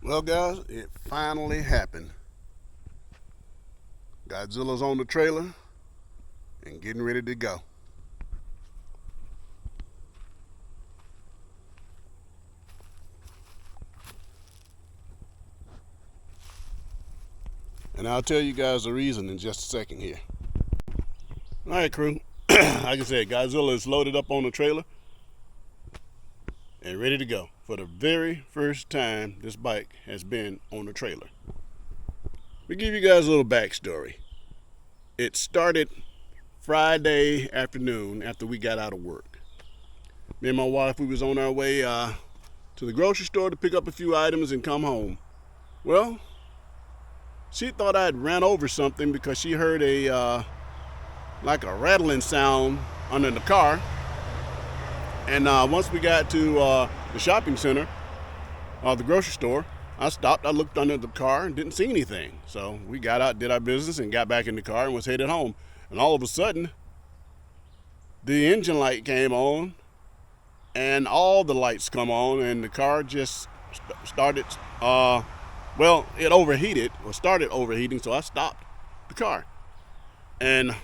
Well, guys, it finally happened. Godzilla's on the trailer and getting ready to go. And I'll tell you guys the reason in just a second here. All right, crew. Like I said, Godzilla is loaded up on the trailer and ready to go. For the very first time, this bike has been on the trailer. We give you guys a little backstory. It started Friday afternoon after we got out of work. Me and my wife, we was on our way to the grocery store to pick up a few items and come home. Well, she thought I'd ran over something because she heard like a rattling sound under the car. And once we got to the shopping center, the grocery store, I stopped, I looked under the car and didn't see anything. So we got out, did our business, and got back in the car and was headed home. And all of a sudden, the engine light came on and all the lights come on and the car just started, it overheated or started overheating, so I stopped the car. And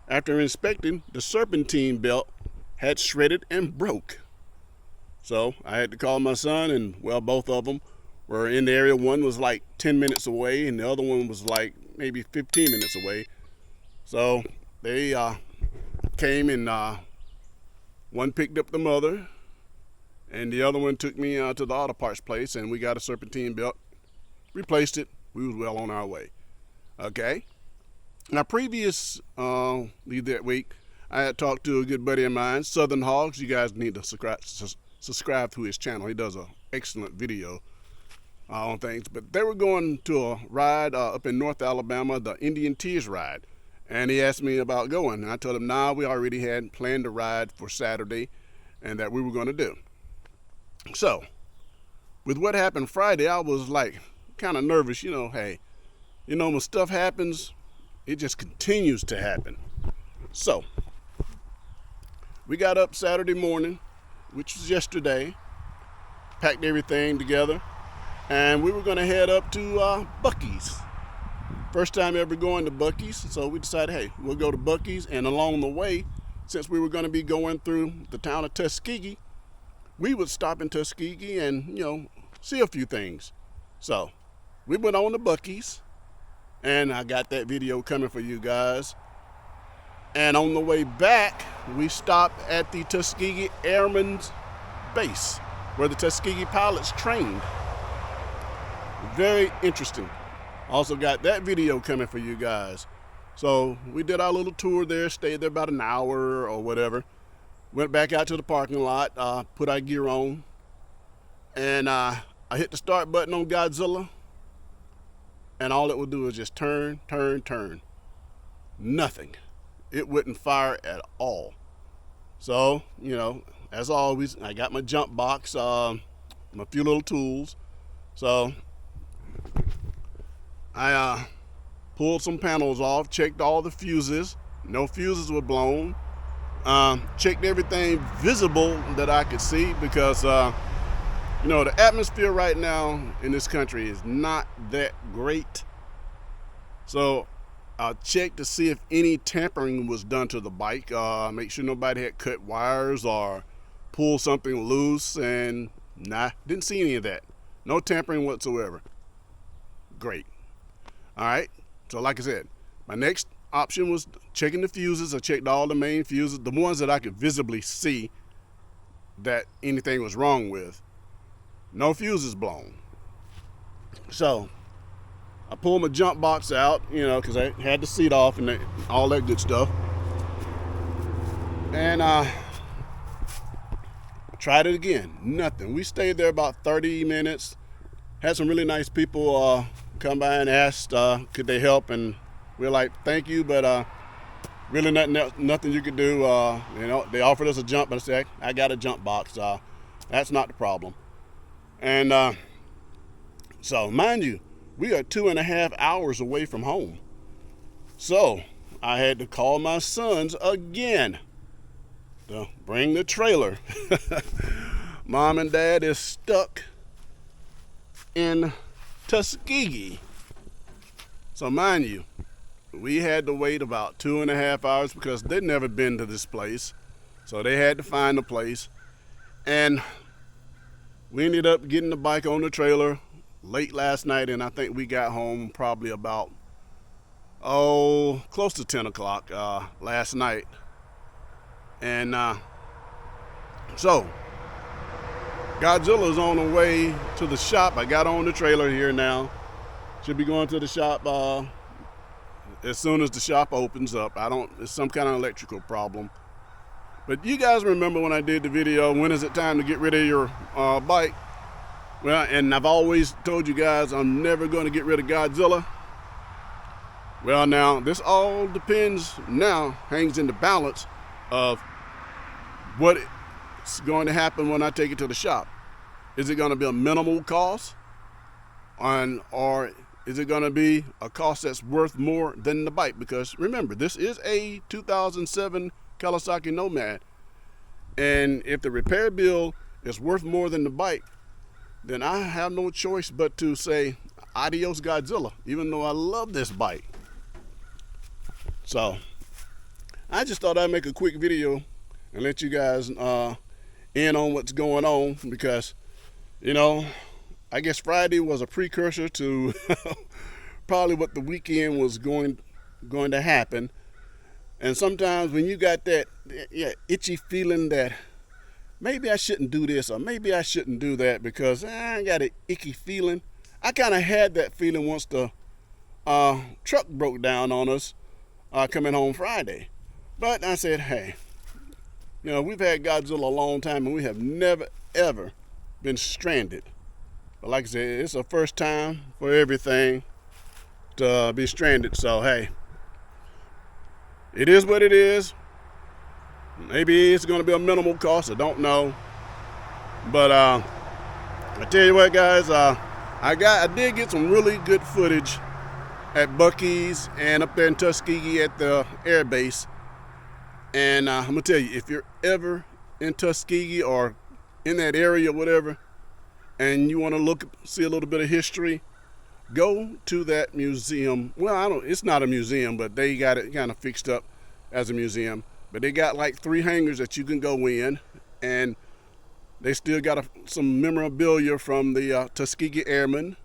after inspecting, the serpentine belt had shredded and broke. So I had to call my son, and both of them were in the area. One was like 10 minutes away and the other one was like maybe 15 minutes away. So they came and one picked up the mother and the other one took me to the auto parts place, and we got a serpentine belt, replaced it. We was well on our way. Okay. Now previously that week, I had talked to a good buddy of mine, Southern Hogs. You guys need to subscribe to his channel. He does an excellent video on things. But they were going to a ride up in North Alabama, the Indian Tears ride. And he asked me about going. And I told him, we already had planned a ride for Saturday and that we were going to do. So, with what happened Friday, I was like kind of nervous. When stuff happens, it just continues to happen. So, we got up Saturday morning, which was yesterday, packed everything together, and we were going to head up to Buc-ee's. First time ever going to Buc-ee's, so we decided, hey, we'll go to Buc-ee's, and along the way, since we were going to be going through the town of Tuskegee, we would stop in Tuskegee and, see a few things. So, we went on to Buc-ee's, and I got that video coming for you guys. And on the way back, we stopped at the Tuskegee Airmen's Base, where the Tuskegee pilots trained. Very interesting. Also got that video coming for you guys. So we did our little tour there, stayed there about an hour or whatever. Went back out to the parking lot, put our gear on, and I hit the start button on Godzilla, and all it would do is just turn. Nothing. It wouldn't fire at all. So, as always, I got my jump box, my few little tools. So I pulled some panels off, checked all the fuses. No fuses were blown. Checked everything visible that I could see because, the atmosphere right now in this country is not that great. So I'll check to see if any tampering was done to the bike. Make sure nobody had cut wires or pulled something loose, and didn't see any of that. No tampering whatsoever. Great. All right. So like I said, my next option was checking the fuses. I checked all the main fuses, the ones that I could visibly see that anything was wrong with. No fuses blown. So I pulled my jump box out, because I had the seat off and all that good stuff. And tried it again. Nothing. We stayed there about 30 minutes. Had some really nice people come by and asked could they help, and we were like, thank you, but really nothing you could do. They offered us a jump, but I said, I got a jump box. That's not the problem. And so, mind you, we are 2.5 hours away from home. So I had to call my sons again to bring the trailer. Mom and Dad is stuck in Tuskegee. So mind you, we had to wait about 2.5 hours because they'd never been to this place. So they had to find the place. And we ended up getting the bike on the trailer late last night, and I think we got home probably about, close to 10 o'clock last night. And so Godzilla's on the way to the shop. I got on the trailer here now. Should be going to the shop as soon as the shop opens up. It's some kind of electrical problem. But you guys remember when I did the video, when is it time to get rid of your bike? Well, and I've always told you guys I'm never going to get rid of Godzilla. Well, now, this all depends now, hangs in the balance of what's going to happen when I take it to the shop. Is it going to be a minimal cost? Or is it going to be a cost that's worth more than the bike? Because remember, this is a 2007 Kawasaki Nomad. And if the repair bill is worth more than the bike, then I have no choice but to say adios Godzilla, even though I love this bike. So I just thought I'd make a quick video and let you guys in on what's going on, because, you know, I guess Friday was a precursor to probably what the weekend was going to happen. And sometimes when you got that itchy feeling that maybe I shouldn't do this or maybe I shouldn't do that because I got an icky feeling. I kind of had that feeling once the truck broke down on us coming home Friday. But I said, hey, you know, we've had Godzilla a long time and we have never, ever been stranded. But like I said, it's a first time for everything to be stranded. So, hey, it is what it is. Maybe it's going to be a minimal cost. I don't know. But I tell you what, guys, I did get some really good footage at Buc-ee's and up there in Tuskegee at the air base. And I'm going to tell you, if you're ever in Tuskegee or in that area or whatever, and you want to see a little bit of history, go to that museum. Well, it's not a museum, but they got it kind of fixed up as a museum. But they got like 3 hangars that you can go in, and they still got some memorabilia from the Tuskegee Airmen.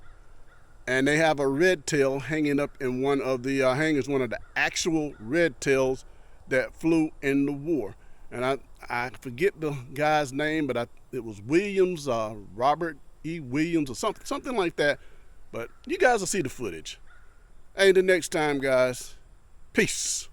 And they have a red tail hanging up in one of the hangars, one of the actual red tails that flew in the war. And I forget the guy's name, but it was Williams, Robert E. Williams or something like that. But you guys will see the footage. Hey, the next time, guys, peace.